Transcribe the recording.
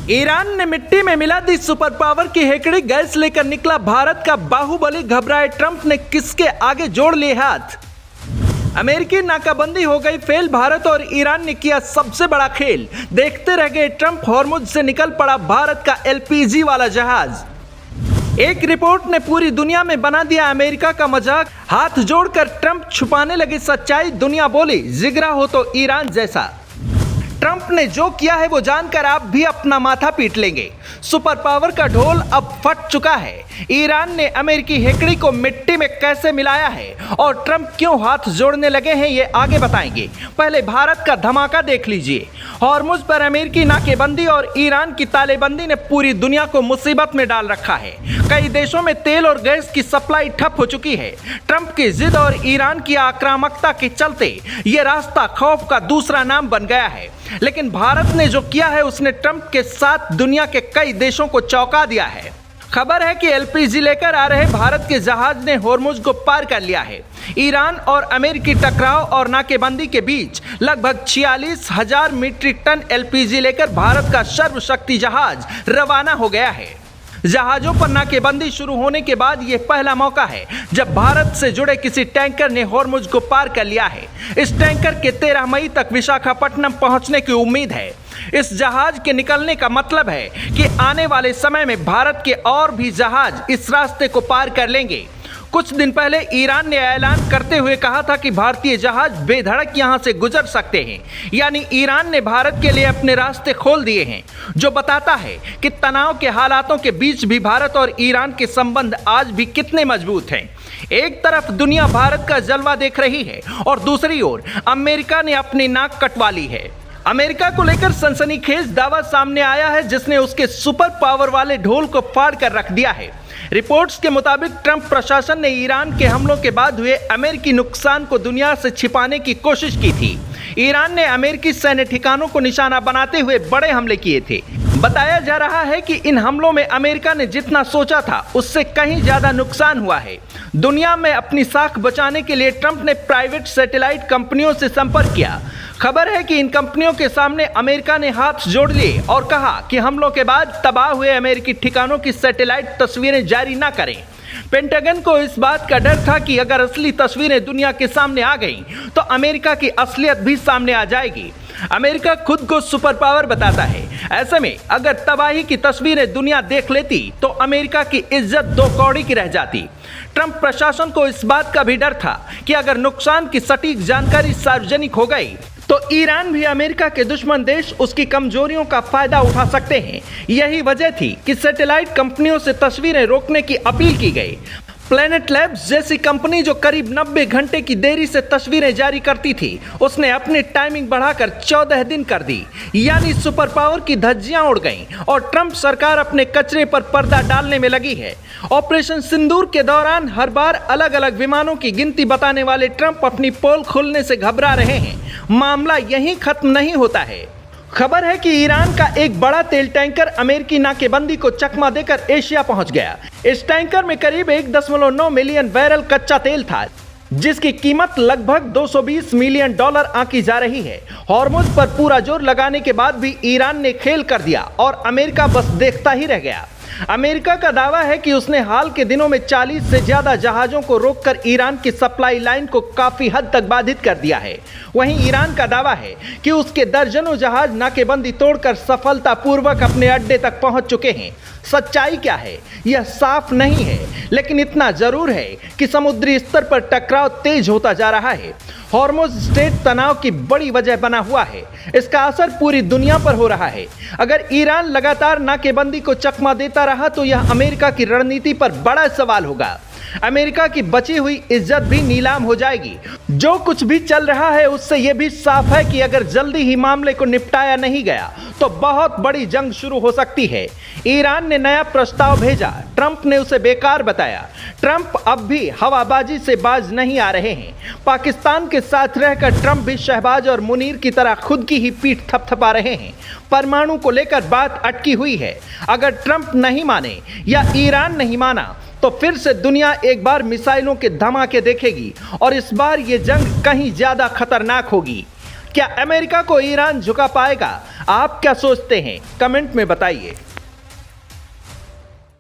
Iran ने मिट्टी में मिला दी सुपर पावर की हेकड़ी, गैस लेकर निकला भारत का बाहुबली, घबराए ट्रंप ने किसके आगे जोड़ लिए हाथ। अमेरिकी नाकाबंदी हो गई फेल, भारत और ईरान ने किया सबसे बड़ा खेल, देखते रह गए ट्रंप, हॉर्मुज से निकल पड़ा भारत का एलपीजी वाला जहाज। एक रिपोर्ट ने पूरी दुनिया में बना दिया अमेरिका का मजाक, हाथ जोड़कर ट्रंप छुपाने लगे सच्चाई, दुनिया बोली जिगरा हो तो ईरान जैसा। ट्रंप ने जो किया है वो जानकर आप भी अपना माथा पीट लेंगे। सुपर पावर का ढोल अब फट चुका है। ईरान ने अमेरिकी हेकड़ी को मिट्टी में कैसे मिलाया है और ट्रंप क्यों हाथ जोड़ने लगे हैं, ये आगे बताएंगे। पहले भारत का धमाका देख लीजिए। हॉर्मुज पर अमेरिकी नाकेबंदी और ईरान की तालेबंदी ने पूरी दुनिया को मुसीबत में डाल रखा है। कई देशों में तेल और गैस की सप्लाई ठप हो चुकी है। ट्रंप की जिद और ईरान की आक्रामकता के चलते ये रास्ता खौफ का दूसरा नाम बन गया है। लेकिन भारत ने जो किया है उसने ट्रंप के साथ दुनिया के कई देशों को चौंका दिया है। खबर है कि एलपीजी लेकर आ रहे भारत के जहाज ने हॉर्मुज को पार कर लिया है। ईरान और अमेरिकी टकराव और नाकेबंदी के बीच लगभग 46,000 मीट्रिक टन एलपीजी लेकर भारत का सर्वशक्ति जहाज रवाना हो गया है। जहाजों पर नाकेबंदी शुरू होने के बाद यह पहला मौका है जब भारत से जुड़े किसी टैंकर ने हॉर्मुज को पार कर लिया है। इस टैंकर के 13 मई तक विशाखापट्टनम पहुंचने की उम्मीद है। इस जहाज के निकलने का मतलब है कि आने वाले समय में भारत के और भी जहाज इस रास्ते को पार कर लेंगे। कुछ दिन पहले ईरान ने ऐलान करते हुए कहा था कि भारतीय जहाज बेधड़क यहां से गुजर सकते हैं, यानी ईरान ने भारत के लिए अपने रास्ते खोल दिए हैं, जो बताता है कि तनाव के हालातों के बीच भी भारत और ईरान के संबंध आज भी कितने मजबूत हैं। एक तरफ दुनिया भारत का जलवा देख रही है और दूसरी ओर अमेरिका ने अपनी नाक कटवा ली है। अमेरिका को लेकर सनसनीखेज दावा सामने आया है जिसने उसके सुपर पावर वाले ढोल को फाड़ कर रख दिया है। रिपोर्ट्स के मुताबिक ट्रंप प्रशासन ने ईरान के हमलों के बाद हुए अमेरिकी नुकसान को दुनिया से छिपाने की कोशिश की थी। ईरान ने अमेरिकी सैन्य ठिकानों को निशाना बनाते हुए बड़े हमले किए थे। बताया जा रहा है कि इन हमलों में अमेरिका ने जितना सोचा था उससे कहीं ज्यादा नुकसान हुआ है। दुनिया में अपनी साख बचाने के लिए ट्रंप ने प्राइवेट सैटेलाइट कंपनियों से संपर्क किया। खबर है कि इन कंपनियों के सामने अमेरिका ने हाथ जोड़ लिए और कहा कि हमलों के बाद तबाह हुए अमेरिकी ठिकानों की सैटेलाइट तस्वीरें जारी न करें। पेंटागन को इस बात का डर था कि अगर असली तस्वीरें दुनिया के सामने आ गईं तो अमेरिका की असलियत भी सामने आ जाएगी। अमेरिका खुद को सुपर पावर बताता है, ऐसे में अगर तबाही की तस्वीरें दुनिया देख लेती तो अमेरिका की इज्जत दो कौड़ी की रह जाती। ट्रंप प्रशासन को इस बात का भी डर था कि अगर नुकसान की सटीक जानकारी सार्वजनिक हो गई तो ईरान भी अमेरिका के दुश्मन देश उसकी कमजोरियों का फायदा उठा सकते हैं। यही वजह थी कि सैटेलाइट कंपनियों से तस्वीरें रोकने की अपील की गई। प्लैनेट लैब्स जैसी कंपनी जो करीब 90 घंटे की देरी से तस्वीरें जारी करती थी, उसने अपनी टाइमिंग बढ़ाकर 14 दिन कर दी, यानी सुपर पावर की धज्जियां उड़ गईं और ट्रंप सरकार अपने कचरे पर पर्दा डालने में लगी है। ऑपरेशन सिंदूर के दौरान हर बार अलग अलग विमानों की गिनती बताने वाले ट्रंप अपनी पोल खुलने से घबरा रहे हैं। मामला यहीं खत्म नहीं होता है। खबर है कि ईरान का एक बड़ा तेल टैंकर अमेरिकी नाकेबंदी को चकमा देकर एशिया पहुंच गया। इस टैंकर में करीब 1.9 मिलियन बैरल कच्चा तेल था, जिसकी कीमत लगभग $220 मिलियन आंकी जा रही है। हॉर्मुज पर पूरा जोर लगाने के बाद भी ईरान ने खेल कर दिया और अमेरिका बस देखता ही रह गया। अमेरिका का दावा है कि उसने हाल के दिनों में 40 से ज्यादा जहाजों को रोककर ईरान की सप्लाई लाइन को काफी हद तक बाधित कर दिया है। वहीं ईरान का दावा है कि उसके दर्जनों जहाज नाकेबंदी तोड़कर सफलतापूर्वक अपने अड्डे तक पहुंच चुके हैं। सच्चाई क्या है यह साफ नहीं है, लेकिन इतना जरूर है कि समुद्री स्तर पर टकराव तेज होता जा रहा है। हॉर्मुज स्ट्रेट तनाव की बड़ी वजह बना हुआ है। इसका असर पूरी दुनिया पर हो रहा है। अगर ईरान लगातार नाकेबंदी को चकमा देता रहा तो यह अमेरिका की रणनीति पर बड़ा सवाल होगा। अमेरिका की बची हुई इज्जत भी नीलाम हो जाएगी। जो कुछ भी चल रहा है उससे यह भी साफ है कि अगर जल्दी ही मामले को निपटाया नहीं गया तो बहुत बड़ी जंग शुरू हो सकती है। ईरान ने नया प्रस्ताव भेजा, ट्रंप ने उसे बेकार बताया। ट्रंप अब भी हवाबाजी से बाज नहीं आ रहे हैं। पाकिस्तान के साथ रहकर ट्रंप भी शहबाज और मुनीर की तरह खुद की ही पीठ थपथपा रहे हैं। परमाणु को लेकर बात अटकी हुई है। अगर ट्रंप नहीं माने या ईरान नहीं माना तो फिर से दुनिया एक बार मिसाइलों के धमाके देखेगी और इस बार ये जंग कहीं ज्यादा खतरनाक होगी। क्या अमेरिका को ईरान झुका पाएगा? आप क्या सोचते हैं? कमेंट में बताइए।